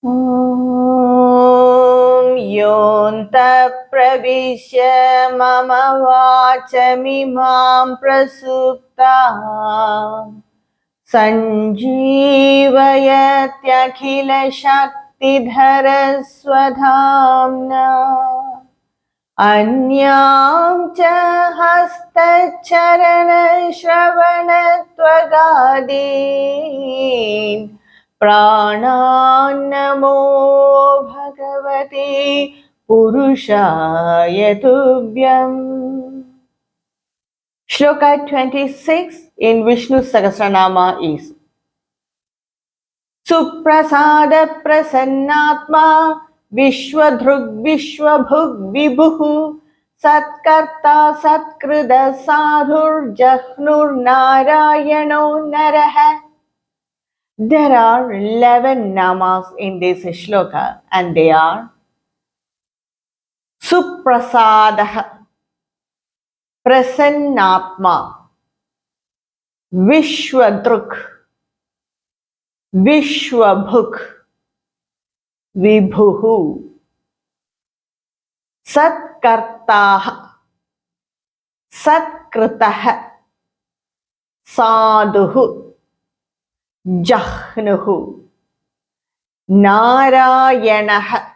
Om Yonta Pravisya Mama Vachamimam Prasupta Sanjeevayathyakhila Shaktidhara Swadhamna Anyam cha hastacharana shravanatvagadin Pranan namo bhagavate purushaya tubhyam. Shloka 26 in Vishnu Sahasranama is Suprasada prasannatma Vishwadhrug Vishwabhug Vibhuhu Satkarta Satkrida Sadhur Jahnur Narayano Naraha. There are 11 namas in this shloka and they are Suprasadah, Prasannatma, Vishwadruk, Vishwabhuk, Vibhuhu, Satkartah, Satkritah, Sadhuhu, Jahnuhu, Narayanah,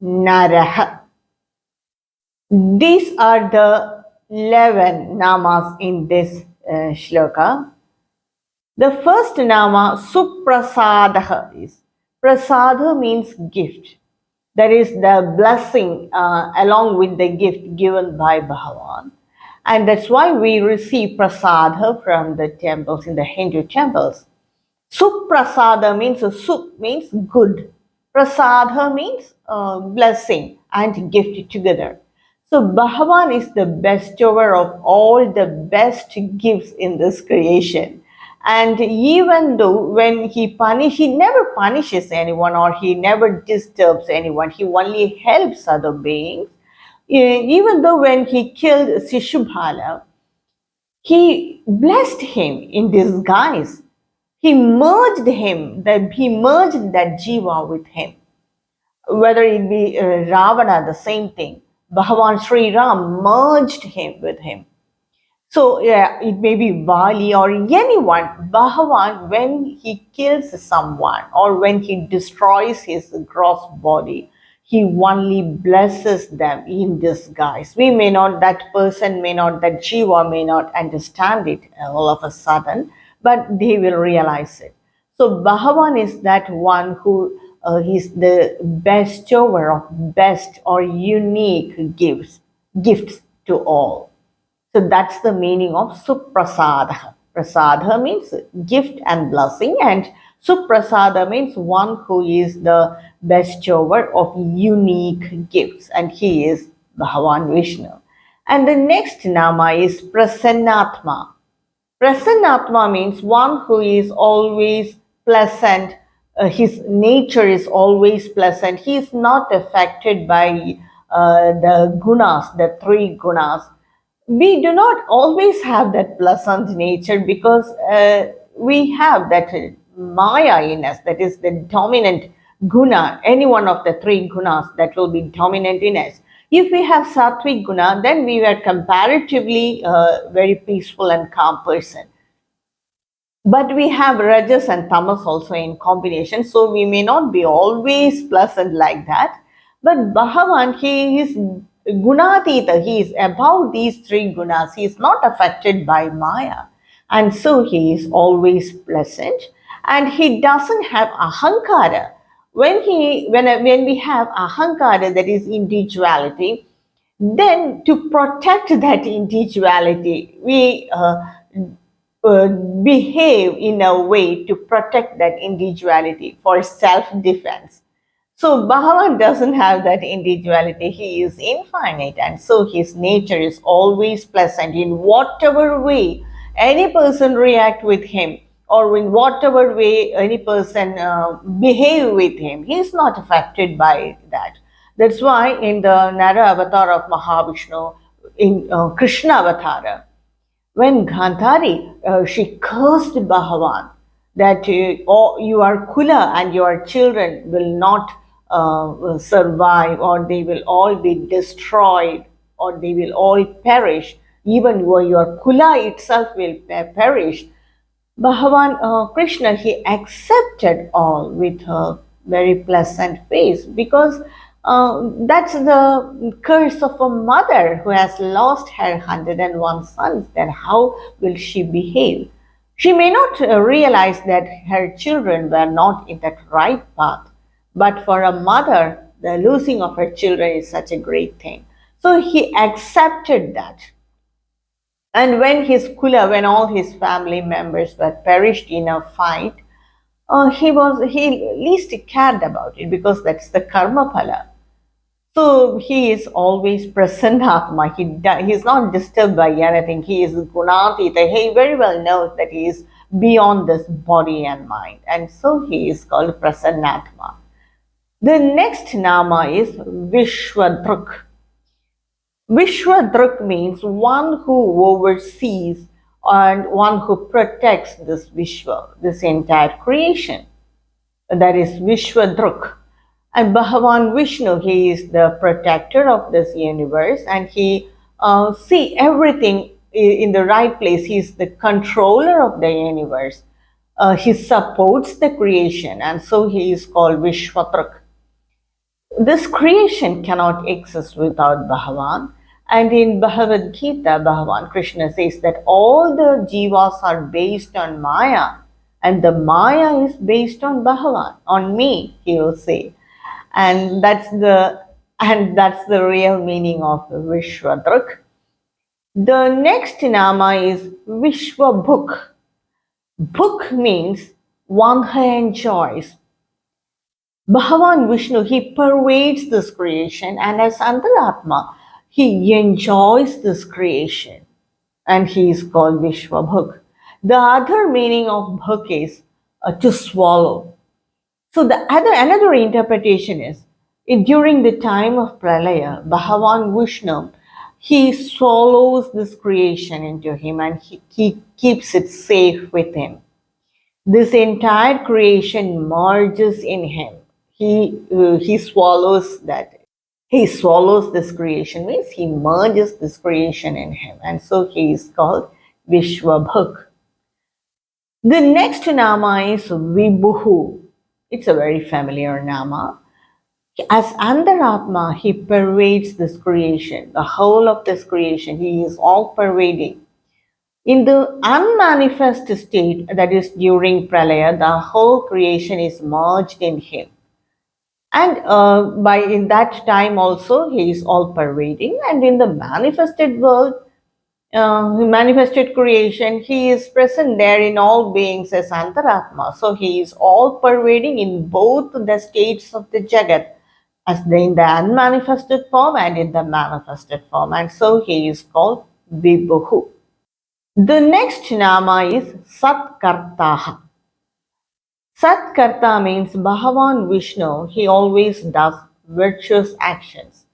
Narah. These are the 11 namas in this shloka. The first nama, Suprasadah, is Prasada means gift. That is the blessing along with the gift given by Bhagavan. And that's why we receive prasada from the temples, in the Hindu temples. Suprasada means, sup means good. Prasada means blessing and gift together. So Bhagavan is the bestower of all the best gifts in this creation. And even though when he never punishes anyone or he never disturbs anyone, he only helps other beings. Even though when he killed Sishubhala, he blessed him in disguise. He merged that jiva with him. Whether it be Ravana, the same thing. Bhagavan Sri Ram merged him with him. So yeah, it may be Vali or anyone. Bhagavan, when he kills someone or when he destroys his gross body, he only blesses them in disguise. That jiva may not understand it all of a sudden, but they will realize it. So Bhagavan is that one who is the bestower of best or unique gifts to all. So that's the meaning of Suprasada. Prasada means gift and blessing, and Suprasada means one who is the bestower of unique gifts, and he is Bhagavan Vishnu. And the next nama is Prasannatma. Prasannatma means one who is always pleasant. His nature is always pleasant. He is not affected by the gunas, the three gunas. We do not always have that pleasant nature because we have that maya in us, that is the dominant guna, any one of the three gunas that will be dominant in us. If we have sattvic guna, then we were comparatively very peaceful and calm person. But we have rajas and tamas also in combination, so we may not be always pleasant like that. But Bhagavan, he is gunatita, he is above these three gunas, he is not affected by Maya. And so he is always pleasant and he doesn't have ahankara. When we have ahankara, that is individuality, then to protect that individuality, we behave in a way to protect that individuality for self-defense. So Bhagavan doesn't have that individuality. He is infinite, and so his nature is always pleasant. In whatever way any person react with him, or in whatever way any person behave with him, he is not affected by that. That's why in the Nara avatar of Mahavishnu, in Krishna avatar, when Gandhari, she cursed Bhagavan, that your kula and your children will not survive, or they will all be destroyed, or they will all perish. Even your kula itself will perish. Bhagavan Krishna, he accepted all with a very pleasant face, because that's the curse of a mother who has lost her 101 sons. Then how will she behave? She may not realize that her children were not in that right path, but for a mother, the losing of her children is such a great thing. So he accepted that. And when his kula, when all his family members were perished in a fight, he least cared about it, because that's the karma phala. So he is always prasannatma. He is not disturbed by anything. He is gunatita. He very well knows that he is beyond this body and mind, and so he is called prasannatma. The next nama is Vishwadruk. Vishwadruk means one who oversees and one who protects this Vishwa, this entire creation. That is Vishwadruk. And Bhagavan Vishnu, he is the protector of this universe, and he see everything in the right place. He is the controller of the universe. He supports the creation, and so he is called Vishwadruk. This creation cannot exist without Bhagavan. And in Bhagavad Gita, Bhagavan Krishna says that all the jivas are based on Maya, and the Maya is based on Bhagavan, on me, he will say. And that's the real meaning of Vishwadruk. The next nama is Vishwabhuk. Bhuk means one who enjoys. Bhagavan Vishnu, he pervades this creation, and as Antaratma, he enjoys this creation, and he is called Vishwabhuk. The other meaning of bhuk is to swallow. So another interpretation is during the time of Pralaya, Bhagavan Vishnu, he swallows this creation into him, and he keeps it safe with him. This entire creation merges in him. He swallows that. He swallows this creation, means he merges this creation in him, and so he is called Vishwabhuk. The next nama is Vibhuhu. It's a very familiar nama. As Antaratma, he pervades this creation, the whole of this creation. He is all pervading. In the unmanifest state, that is during Pralaya, the whole creation is merged in him. And by in that time also, he is all pervading. And in the manifested world, manifested creation, he is present there in all beings as Antaratma. So he is all pervading in both the states of the Jagat, as in the unmanifested form and in the manifested form. And so he is called Vibhuhu. The next nama is Satkartaha. Satkarta means Bhagavan Vishnu, he always does virtuous actions.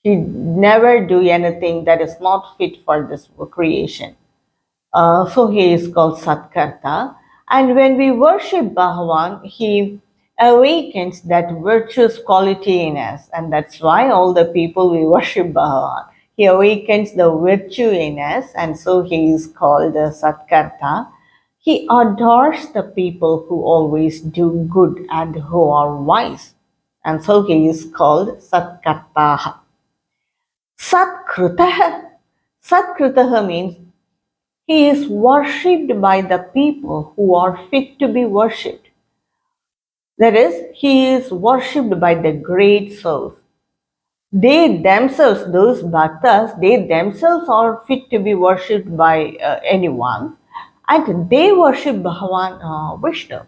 He never do anything that is not fit for this creation. So he is called Satkarta. And when we worship Bhagavan, he awakens that virtuous quality in us. And that's why all the people we worship Bhagavan. He awakens the virtue in us, and so he is called Satkarta. He adores the people who always do good and who are wise. And so he is called Satkartaha. Satkrutaha. Satkrutaha means he is worshipped by the people who are fit to be worshipped. That is, he is worshipped by the great souls. They themselves, those bhaktas, they themselves are fit to be worshipped by anyone, and they worship Bhagavan Vishnu.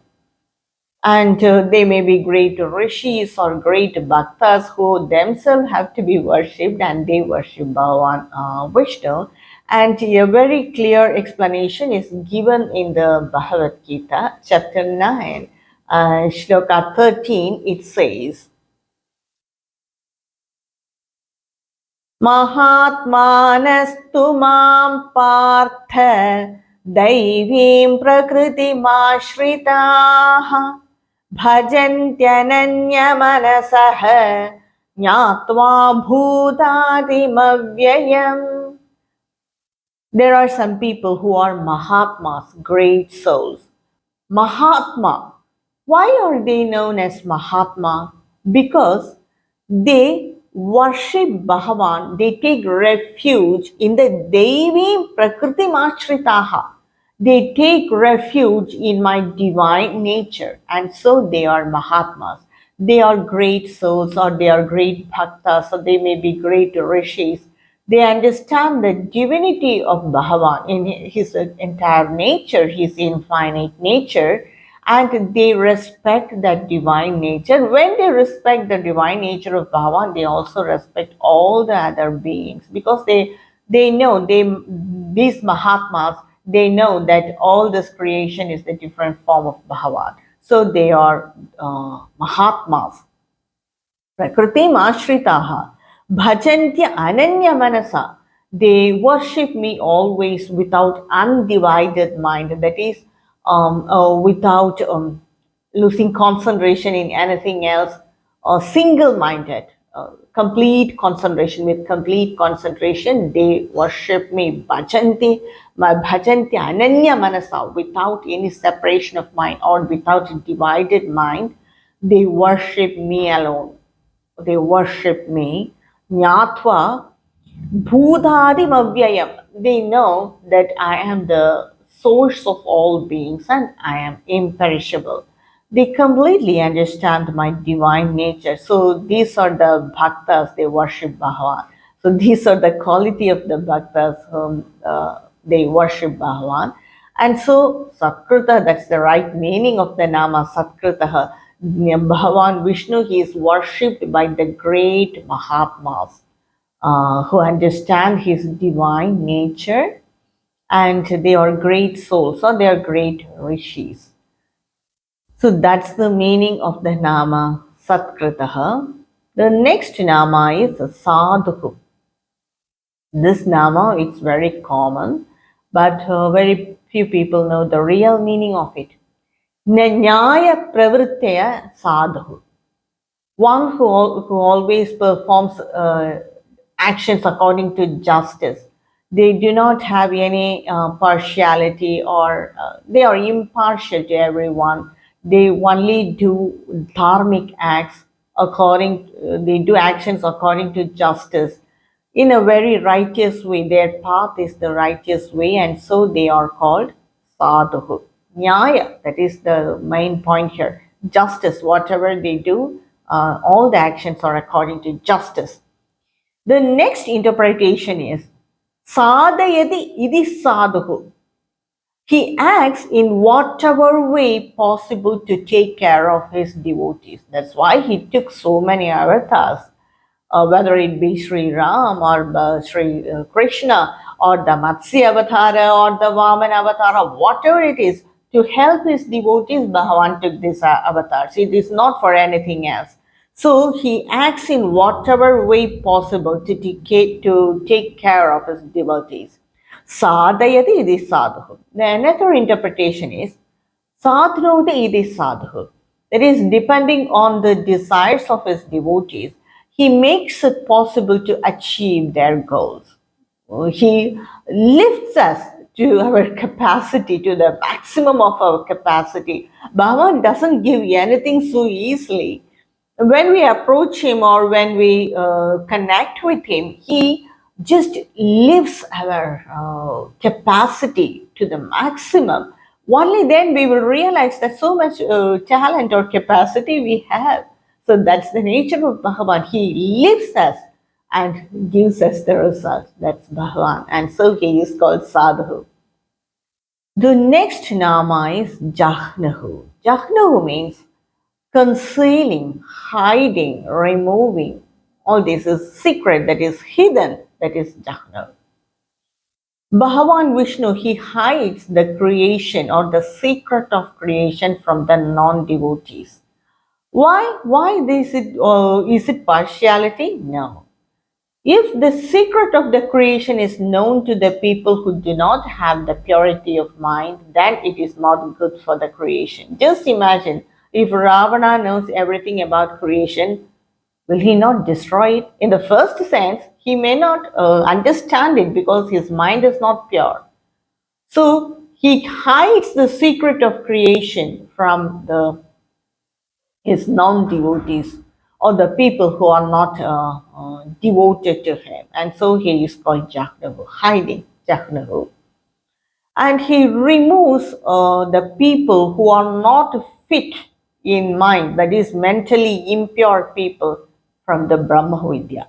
And they may be great rishis or great bhaktas who themselves have to be worshipped, and they worship Bhagavan Vishnu. And a very clear explanation is given in the Bhagavad Gita, chapter 9, Sloka 13. It says, Mahatmanastu mam partha दैवीं प्रकृतिमाश्रिताः भजन्त्यनन्यमनसः ज्ञात्वा भूतादिमव्ययम्. There are some people who are Mahatmas, great souls. Mahatma. Why are they known as Mahatma? Because they worship Bhagavan, they take refuge in the Devi Prakriti Mashritaha. They take refuge in my divine nature, and so they are Mahatmas. They are great souls, or they are great bhaktas, or they may be great rishis. They understand the divinity of Bhagavan in his entire nature, his infinite nature, and they respect that divine nature. When they respect the divine nature of Bhagavan, they also respect all the other beings, because they know, these Mahatmas, they know that all this creation is the different form of Bhagavan. So they are Mahatmas. Prakritim ashritaha bhajantya ananya manasa. They worship me always without undivided mind. That is, without losing concentration in anything else, or single-minded, complete concentration. With complete concentration, they worship me. Bhajanti ananya manasa, without any separation of mind or without divided mind. They worship me alone. They worship me. Jnatva bhutadim avyayam. They know that I am the source of all beings and I am imperishable. They completely understand my divine nature. So these are the bhaktas, they worship Bhagavan. So these are the quality of the bhaktas whom they worship Bhagavan. And so Satkrita, that's the right meaning of the nama Satkritaha. Bhagavan Vishnu, he is worshipped by the great Mahatmas who understand his divine nature, and they are great souls, or they are great rishis. So that's the meaning of the nama Satkritaha. The next nama is Sadhu. This nama, it's very common, but very few people know the real meaning of it. Nyaya pravrittaya sadhu. One who always performs actions according to justice. They do not have any partiality, or they are impartial to everyone. They only do dharmic acts they do actions according to justice in a very righteous way. Their path is the righteous way, and so they are called sadhu. Nyaya, that is the main point here. Justice, whatever they do, all the actions are according to justice. The next interpretation is sadayati idi sadhu. He acts in whatever way possible to take care of his devotees. That's why he took so many avatars, whether it be Sri Ram or Sri Krishna or the Matsya Avatara or the Vaman Avatara, whatever it is, to help his devotees, Bhagavan took these avatars. It is not for anything else. So he acts in whatever way possible to take care of his devotees. Sadhayati idi sadhu. The another interpretation is sadhnode idi sadhu. That is, depending on the desires of his devotees, he makes it possible to achieve their goals. He lifts us to our capacity, to the maximum of our capacity. Bhagavan doesn't give anything so easily. When we approach him or when we connect with him, he just lifts our capacity to the maximum. Only then we will realize that so much talent or capacity we have. So that's the nature of Bhagavan. He lifts us and gives us the result. That's Bhagavan. And so he is called Sadhu. The next nama is Jahnahu. Jahnahu means concealing, hiding, removing. All this is secret, that is hidden, that is Jahna. Bhagavan Vishnu, he hides the creation or the secret of creation from the non-devotees. Why? Why is it partiality? No. If the secret of the creation is known to the people who do not have the purity of mind, then it is not good for the creation. Just imagine if Ravana knows everything about creation, will he not destroy it? In the first sense, he may not understand it because his mind is not pure. So he hides the secret of creation from his non-devotees or the people who are not devoted to him. And so he is called Jahnavu, hiding Jahnavu. And he removes the people who are not fit in mind, that is mentally impure people from the Brahma Vidya.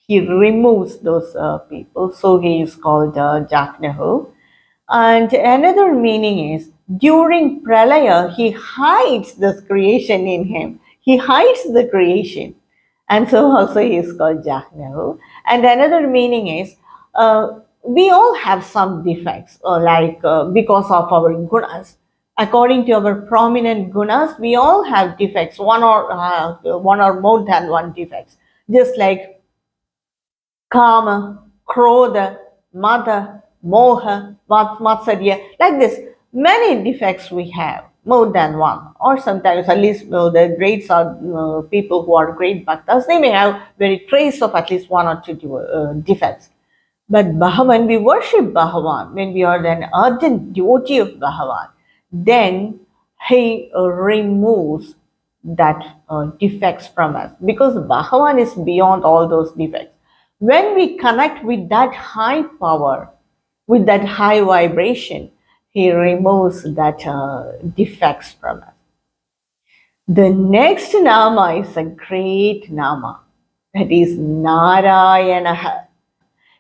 He removes those people, so he is called Jahnavu. And another meaning is during Pralaya, he hides this creation in him. He hides the creation. And so also he is called Jahnavu. And another meaning is we all have some defects, because of our gunas. According to our prominent gunas, we all have defects, one or more than one defects. Just like Kama, Krodha, Mada, Moha, Matsarya, like this. Many defects we have, more than one, or sometimes at least the greats are people who are great bhaktas, they may have very trace of at least one or two defects. But Bhagavan, we worship Bhagavan, when we are an ardent devotee of Bhagavan, then he removes that defects from us because Bhagavan is beyond all those defects. When we connect with that high power, with that high vibration, he removes that defects from us. The next nama is a great nama, that is Narayana.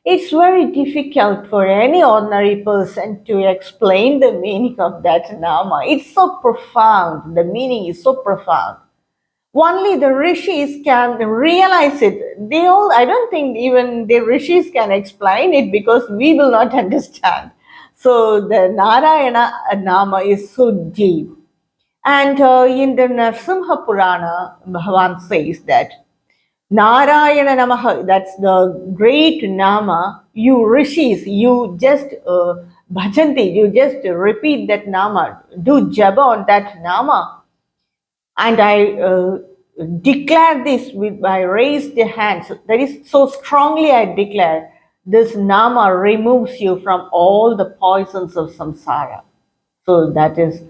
It's very difficult for any ordinary person to explain the meaning of that nama. It's so profound. The meaning is so profound. Only the rishis can realize it. I don't think even the rishis can explain it because we will not understand. So the Narayana nama is so deep. And in the Narsimha Purana, Bhagavan says that Narayana Namaha, that's the great Nama. You rishis, you just bhajanti, you just repeat that Nama, do japa on that Nama. And I declare this with my raised hands. That is so strongly I declare, this Nama removes you from all the poisons of samsara. So that is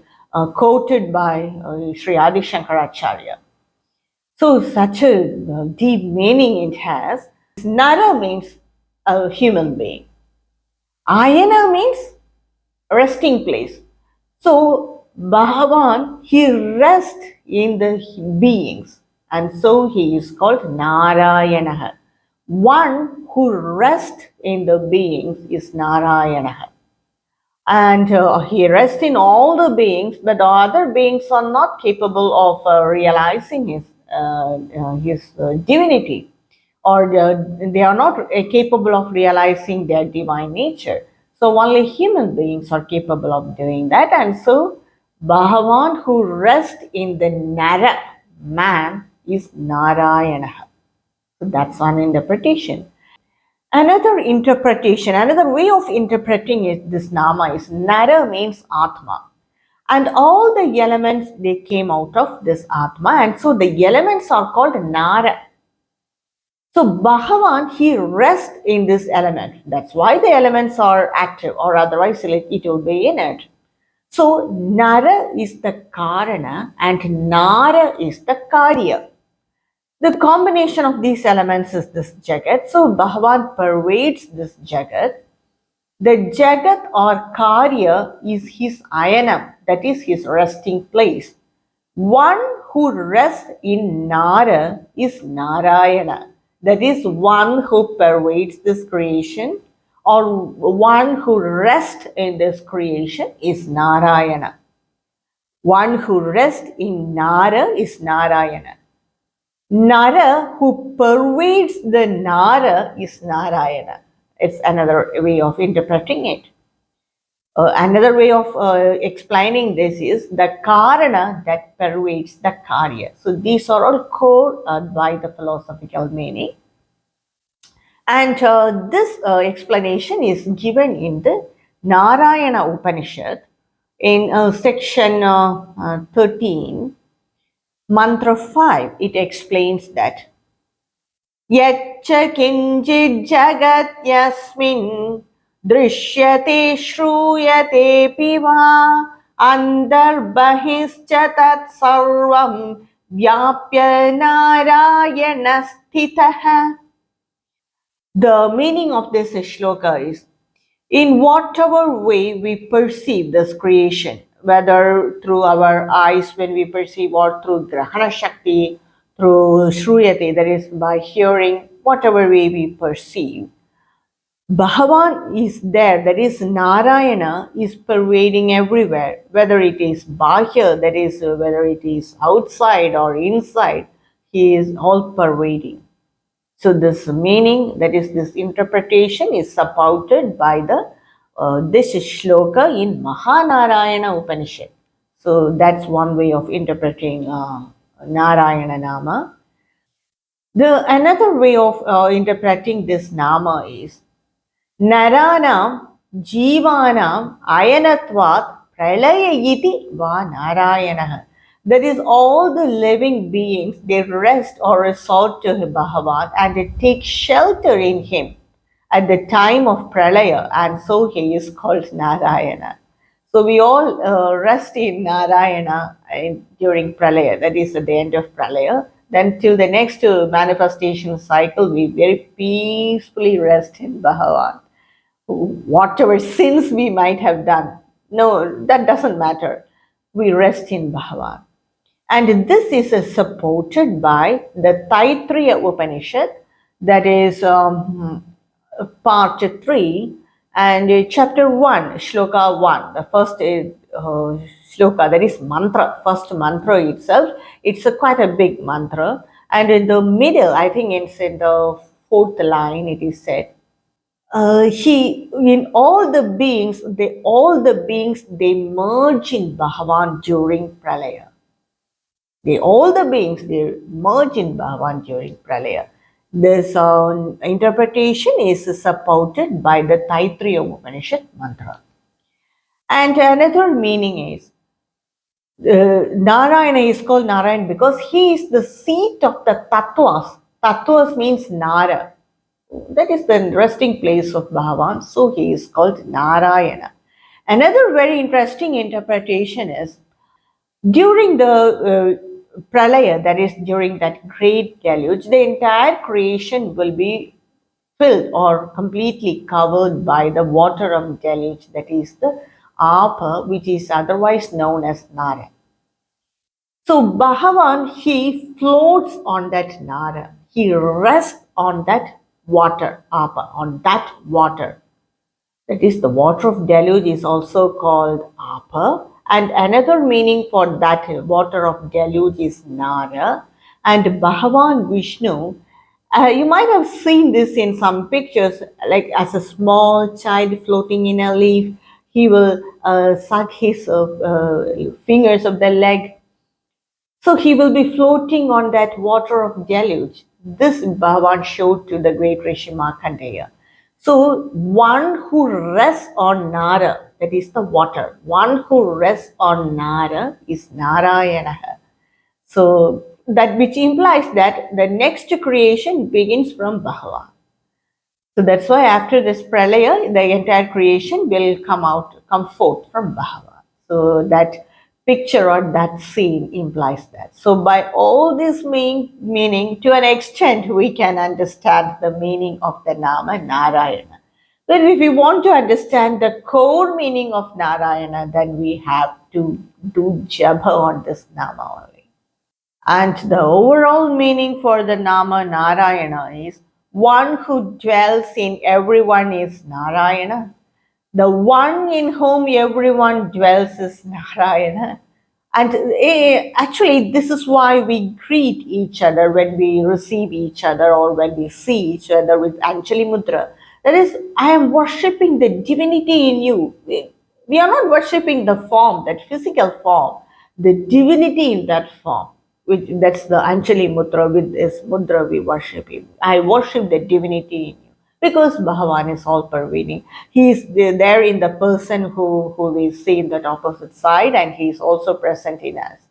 quoted by Sri Adi Shankaracharya. So such a deep meaning it has. Nara means a human being. Ayana means resting place. So Bhagavan, he rests in the beings. And so he is called Narayana. One who rests in the beings is Narayana. And he rests in all the beings, but the other beings are not capable of realizing his divinity, or they are not capable of realizing their divine nature. So only human beings are capable of doing that. And so Bhagavan who rests in the Nara, man, is Narayana. So that's one interpretation. Another interpretation, another way of interpreting this nama is Nara means Atma. And all the elements, they came out of this Atma. And so the elements are called Nara. So Bhagavan, he rests in this element. That's why the elements are active, or otherwise it will be inert. So Nara is the Karana and Nara is the Karya. The combination of these elements is this Jagat. So Bhagavan pervades this Jagat. The Jagat or Karya is his ayanam, that is his resting place. One who rests in Nara is Narayana, that is one who pervades this creation, or one who rests in this creation is Narayana. One who rests in Nara is Narayana. Nara who pervades the Nara is Narayana. It's another way of interpreting it. Another way of explaining this is the Karana that pervades the Karya. So these are all core by the philosophical meaning. And this explanation is given in the Narayana Upanishad in section 13, mantra 5. It explains that यच्च किञ्चिज्जगत्यस्मिन् दृश्यते श्रूयतेऽपि वा अन्तर्बहिश्च तत्सर्वं व्याप्य नारायणस्थितः. The meaning of this shloka is, in whatever way we perceive this creation, whether through our eyes when we perceive or through grahana shakti, through shruyate, that is by hearing, whatever way we perceive, Bhagavan is there, that is Narayana is pervading everywhere, whether it is Bahya, that is whether it is outside or inside, he is all pervading. So this meaning, that is this interpretation, is supported by the this shloka in Mahanarayana Upanishad. So that's one way of interpreting Narayana Nama. The another way of interpreting this Nama is Naranam Jivanam Ayanatvat Pralaya Iti Va Narayana. That is, all the living beings, they rest or resort to Bhagavan and they take shelter in him at the time of Pralaya, and so he is called Narayana. So we all rest in Narayana during Pralaya, that is at the end of Pralaya. Then till the next manifestation cycle, we very peacefully rest in Bhagavan. Whatever sins we might have done, no, that doesn't matter. We rest in Bhagavan. And this is supported by the Taittiriya Upanishad, that is part 3 and chapter 1, shloka 1. The first shloka, that is mantra, first mantra itself. It's quite a big mantra. And in the middle, I think it's in the fourth line, it is said, he in all the beings they merge in Bhagavan during Pralaya. All the beings they merge in Bhagavan during Pralaya. This interpretation is supported by the Taittiriya Upanishad mantra. And another meaning is Narayana is called Narayan because he is the seat of the tattvas. Tattvas means Nara. That is the resting place of Bhagavan. So he is called Narayana. Another very interesting interpretation is during the pralaya, that is during that great deluge, the entire creation will be filled or completely covered by the water of deluge, that is the Apa, which is otherwise known as Nara. So Bhagavan, he floats on that Nara. He rests on that water, Apa, on that water. That is, the water of deluge is also called Apa. And another meaning for that water of deluge is Nara. And Bhagavan Vishnu, you might have seen this in some pictures, like as a small child floating in a leaf, he will suck his fingers of the leg, so he will be floating on that water of deluge. This Bhagavan showed to the great Rishi Markandeya. So one who rests on Nara, that is the water, one who rests on Nara is Narayana. So that which implies that the next creation begins from Bhagavan. So that's why after this pralaya, the entire creation will come forth from Bhagavan. So that picture or that scene implies that. So by all this meaning, to an extent, we can understand the meaning of the Nama Narayana. But if we want to understand the core meaning of Narayana, then we have to do japa on this Nama only. And the overall meaning for the Nama Narayana is one who dwells in everyone is Narayana. The one in whom everyone dwells is Narayana. And actually, this is why we greet each other when we receive each other or when we see each other with Anjali Mudra. That is, I am worshipping the divinity in you. We are not worshipping the form, that physical form, the divinity in that form. That's the Anjali Mudra. With this Mudra, we worship him. I worship the divinity in you. because Bhagavan is all pervading. He is there in the person who we see in that opposite side, and he is also present in us.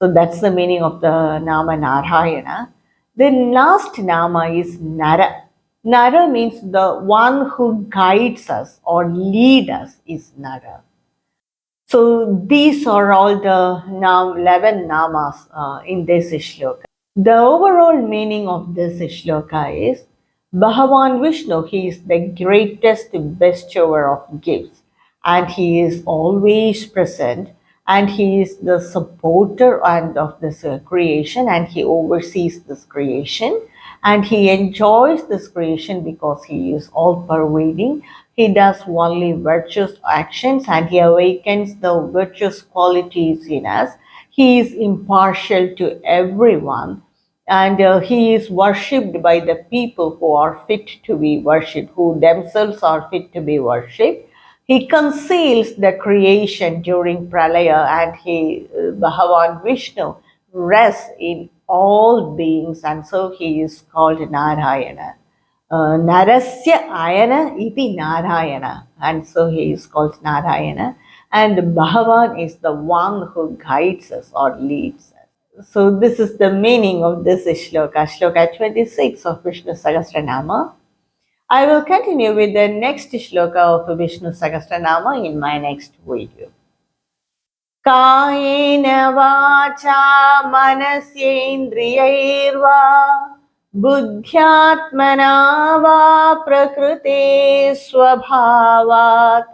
So that's the meaning of the Nama Narayana. The last Nama is Nara. Nara means the one who guides us or lead us is Nara. So these are all the 11 namas in this shloka. The overall meaning of this shloka is Bhagavan Vishnu, he is the greatest bestower of gifts, and he is always present, and he is the supporter and of this creation, and he oversees this creation, and he enjoys this creation because he is all pervading. He does only virtuous actions, and he awakens the virtuous qualities in us. He is impartial to everyone, and he is worshipped by the people who are fit to be worshipped, who themselves are fit to be worshipped. He conceals the creation during pralaya, and Bhagavan Vishnu rests in all beings, and so he is called Narayana. Narasya Ayana iti Narayana, and so he is called Narayana, and Bhagavan is the one who guides us or leads us. So this is the meaning of this shloka, shloka 26 of Vishnu Sahasranama. I will continue with the next shloka of Vishnu Sahasranama in my next video. कायेन वाचा मनस्येन्द्रियैर्वा बुद्ध्यात्मना वा प्रकृते स्वभावात्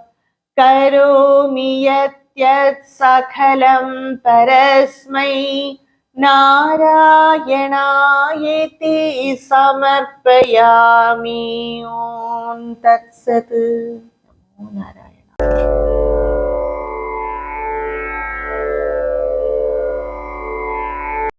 करोमि यत् सकलं परस्मै नारायणायेति समर्पयामि। ॐ तत्सत्। नमो नारायण।